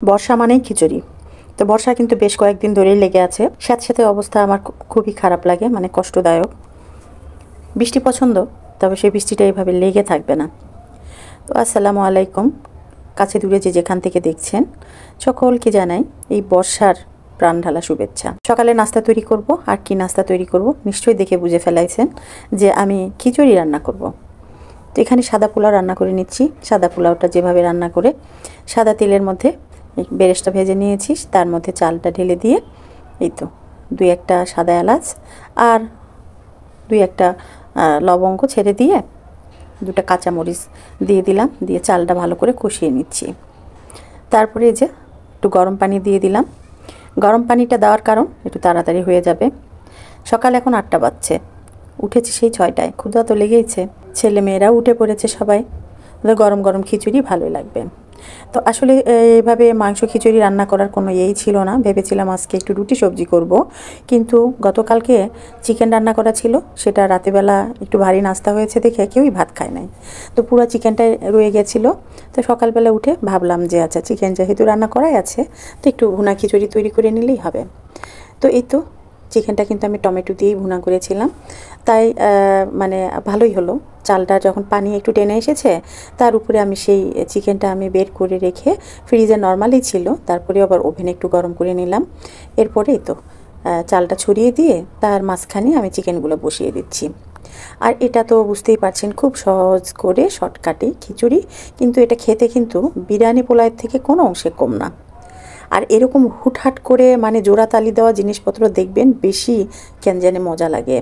বর্ষা মানেই খিচুড়ি। তো বর্ষা কিন্তু বেশ কয়েকদিন ধরেই লেগে আছে। স্যাঁতস্যাঁতে অবস্থা আমার খুবই খারাপ লাগে, মানে কষ্টদায়ক। বৃষ্টি পছন্দ, তবে সেই বৃষ্টিটা এইভাবে লেগে থাকবে না। তো আসসালামু আলাইকুম, কাছে দূরে যে যেখান থেকে দেখছেন সকলকে জানাই এই বর্ষার প্রাণ ঢালা শুভেচ্ছা। সকালে নাস্তা তৈরি করব, আর কি নাস্তা তৈরি করব নিশ্চয়ই দেখে বুঝে ফেলাইছেন যে আমি খিচুড়ি রান্না করব। তো এখানে সাদা পোলাও রান্না করে নিচ্ছি। সাদা পোলাওটা যেভাবে রান্না করে, সাদা তেলের মধ্যে বেরেস্তা ভেজে নিয়েছি, তার মধ্যে চালটা ঢেলে দিয়ে এই তো দুই একটা সাদা এলাচ আর দুই একটা লবঙ্গ ছেড়ে দিয়ে দুটো কাঁচামরিচ দিয়ে দিলাম, দিয়ে চালটা ভালো করে কষিয়ে নিচ্ছি। তারপরে এই যে একটু গরম পানি দিয়ে দিলাম। গরম পানিটা দেওয়ার কারণ একটু তাড়াতাড়ি হয়ে যাবে। সকাল এখন 8টা বাজছে, উঠেছি সেই 6টায়। ক্ষুধা তো লেগেইছে, ছেলে মেয়েরাও উঠে পড়েছে সবাই। গরম গরম খিচুড়ি ভালোই লাগবে। তো আসলে এইভাবে মাংস খিচুড়ি রান্না করার কোনো ইয়েই ছিল না। ভেবেছিলাম আজকে একটু রুটি সবজি করব, কিন্তু গতকালকে চিকেন রান্না করা ছিল, সেটা রাতেবেলা একটু ভারী নাস্তা হয়েছে দেখে কেউই ভাত খায় নাই। তো পুরো চিকেনটাই রয়ে গেছিলো। তো সকালবেলা উঠে ভাবলাম যে আচ্ছা, চিকেন যেহেতু রান্না করাই আছে, তো একটু ভুনা খিচুড়ি তৈরি করে নিলেই হবে। তো এই তো চিকেনটা কিন্তু আমি টমেটো দিয়েই ভুনা করেছিলাম, তাই মানে ভালোই হলো। চালটা যখন পানি একটু টেনে এসেছে, তার উপরে আমি সেই চিকেনটা আমি বের করে রেখে ফ্রিজে নর্মালি ছিল, তারপরে আবার ওভেনে একটু গরম করে নিলাম। এরপরেই তো চালটা ছড়িয়ে দিয়ে তার মাঝখানে আমি চিকেনগুলো বসিয়ে দিচ্ছি। আর এটা তো বুঝতেই পারছেন, খুব সহজ করে শর্টকাটে খিচুড়ি, কিন্তু এটা খেতে কিন্তু বিরিয়ানি পোলাওয়ের থেকে কোনো অংশে কম না। আর এরকম হুটহাট করে মানে জোড়াতালি দেওয়া জিনিসপত্র দেখবেন বেশি কেন জানে মজা লাগে।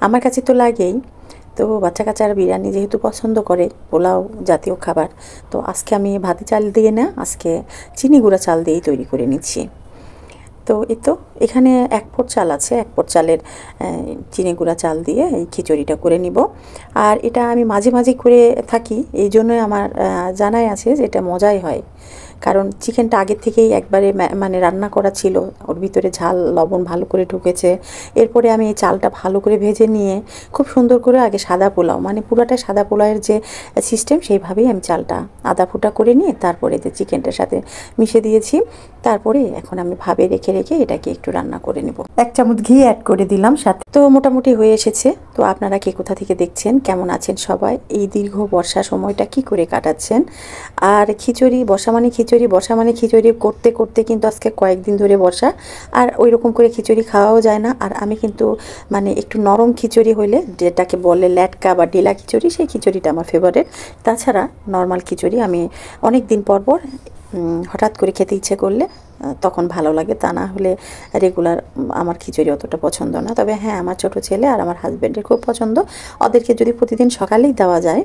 আমার কাছে তো লাগেই। তো বাচ্চা কাচ্চারা বিরিয়ানি যেহেতু পছন্দ করে, পোলাও জাতীয় খাবার, তো আজকে আমি ভাতি চাল দিয়ে না, আজকে চিনি গুঁড়া চাল দিয়েই তৈরি করে নিচ্ছি। তো এই তো এখানে 1 পোট চাল আছে, 1 পোট চালের চিনি গুঁড়া চাল দিয়ে এই খিচুড়িটা করে নিব। আর এটা আমি মাঝে মাঝে করে থাকি, এই জন্যই আমার জানাই আছে যে এটা মজাই হয়। কারণ চিকেনটা আগের থেকেই একবারে মানে রান্না করা ছিল, ওর ভিতরে ঝাল লবণ ভালো করে ঢুকেছে। এরপরে আমি এই চালটা ভালো করে ভেজে নিয়ে খুব সুন্দর করে আগে সাদা পোলাও, মানে পুরোটা সাদা পোলাওয়ের যে সিস্টেম, সেইভাবেই আমি চালটা আদা ফুটা করে নিয়ে তারপরে যে চিকেনটার সাথে মিশে দিয়েছি। তারপরে এখন আমি ভাবে রেখে রেখে এটাকে একটু রান্না করে নেব। 1 চামচ ঘি অ্যাড করে দিলাম সাথে। তো মোটামুটি হয়ে এসেছে। তো আপনারা কে কোথা থেকে দেখছেন, কেমন আছেন সবাই, এই দীর্ঘ বর্ষা সময়টা কি করে কাটাচ্ছেন? আর খিচুড়ি, বর্ষা মানে খিচুড়ি, বর্ষা মানে খিচুড়ি করতে করতে কিন্তু আজকে কয়েকদিন ধরে বর্ষা, আর ওই রকম করে খিচুড়ি খাওয়াও যায় না। আর আমি কিন্তু মানে একটু নরম খিচুড়ি হইলে, যেটাকে বলে ল্যাটকা বা ঢিলা খিচুড়ি, সেই খিচুড়িটা আমার ফেভারিট। তাছাড়া নর্মাল খিচুড়ি আমি অনেক দিন পর পর হঠাৎ করে খেতে ইচ্ছে করলে তখন ভালো লাগে, তা না হলে রেগুলার আমার খিচুড়ি অতটা পছন্দ না। তবে হ্যাঁ, আমার ছোট ছেলে আর আমার হাজব্যান্ডের খুব পছন্দ। ওদেরকে যদি প্রতিদিন সকালেই দেওয়া যায়,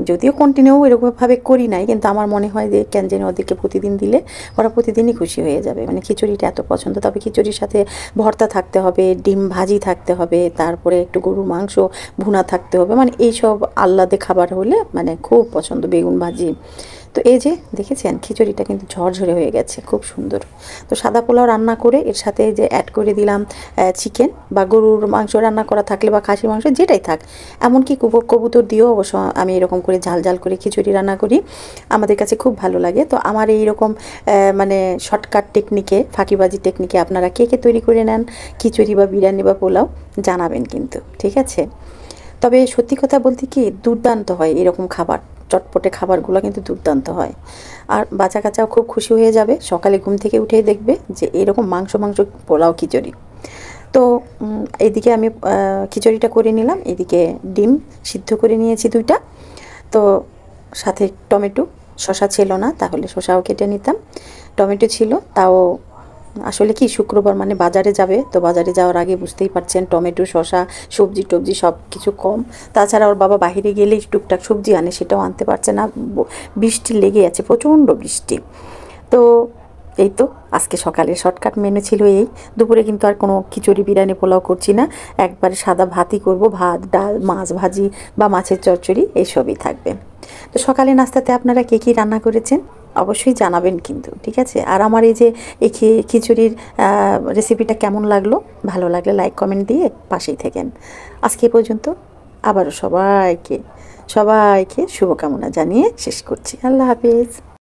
যদিও কন্টিনিউ এরকমভাবে করি নাই, কিন্তু আমার মনে হয় যে কেন যেন ওদেরকে প্রতিদিন দিলে ওরা প্রতিদিনই খুশি হয়ে যাবে। মানে খিচুড়িটা এত পছন্দ। তবে খিচুড়ির সাথে ভর্তা থাকতে হবে, ডিম ভাজি থাকতে হবে, তারপরে একটু গরুর মাংস ভুনা থাকতে হবে, মানে এইসব আহ্লাদে খাবার হলে মানে খুব পছন্দ, বেগুন ভাজি। তো এই যে দেখেছেন, খিচুড়িটা কিন্তু ঝরঝরে হয়ে গেছে, খুব সুন্দর। তো সাদা পোলাও রান্না করে এর সাথে যে অ্যাড করে দিলাম চিকেন বা গরুর মাংস রান্না করা থাকলে বা খাসির মাংস যেটাই থাক, এমনকি কবুতর দিয়েও অবশ্য আমি এরকম করে ঝাল ঝাল করে খিচুড়ি রান্না করি, আমাদের কাছে খুব ভালো লাগে। তো আমার এইরকম মানে শর্টকাট টেকনিকে, ফাঁকিবাজি টেকনিকে আপনারা কে কে তৈরি করে নেন খিচুড়ি বা বিরিয়ানি বা পোলাও, জানাবেন কিন্তু, ঠিক আছে? তবে সত্যি কথা বলতে কি, দুর্দান্ত হয় এরকম খাবার, চটপটে খাবারগুলো কিন্তু দুর্দান্ত হয়। আর বাচ্চা কাচ্চাও খুব খুশি হয়ে যাবে, সকালে ঘুম থেকে উঠেই দেখবে যে এরকম মাংস মাংস পোলাও খিচুড়ি। তো এইদিকে আমি খিচুড়িটা করে নিলাম, এদিকে ডিম সিদ্ধ করে নিয়েছি 2টা। তো সাথে টমেটো, শসা ছিল না, তাহলে শসাও কেটে নিতাম। টমেটো ছিল, তাও আসলে কি শুক্রবার মানে বাজারে যাবে, তো বাজারে যাওয়ার আগে বুঝতেই পারছেন টমেটো শসা সবজি টবজি সব কিছু কম। তাছাড়া ওর বাবা বাইরে গেলেই টুকটাক সবজি আনে, সেটাও আনতে পারছে না, বৃষ্টি লেগে আছে, প্রচণ্ড বৃষ্টি। তো এই তো আজকে সকালে শর্টকাট মেনু ছিল এই। দুপুরে কিন্তু আর কোনো খিচুড়ি বিরিয়ানি পোলাও করছি না, একবারে সাদা ভাতই করব, ভাত ডাল মাছ ভাজি বা মাছের চচ্চড়ি এইসবই থাকবে। তো সকালে নাস্তাতে আপনারা কে কী রান্না করেছেন অবশ্যই জানাবেন কিন্তু, ঠিক আছে? আর আমার এই যে এই খিচুড়ির রেসিপিটা কেমন লাগলো, ভালো লাগলে লাইক কমেন্ট দিয়ে পাশেই থাকেন। আজকে পর্যন্ত, আবারও সবাইকে সবাইকে শুভকামনা জানিয়ে শেষ করছি। আল্লাহ হাফিজ।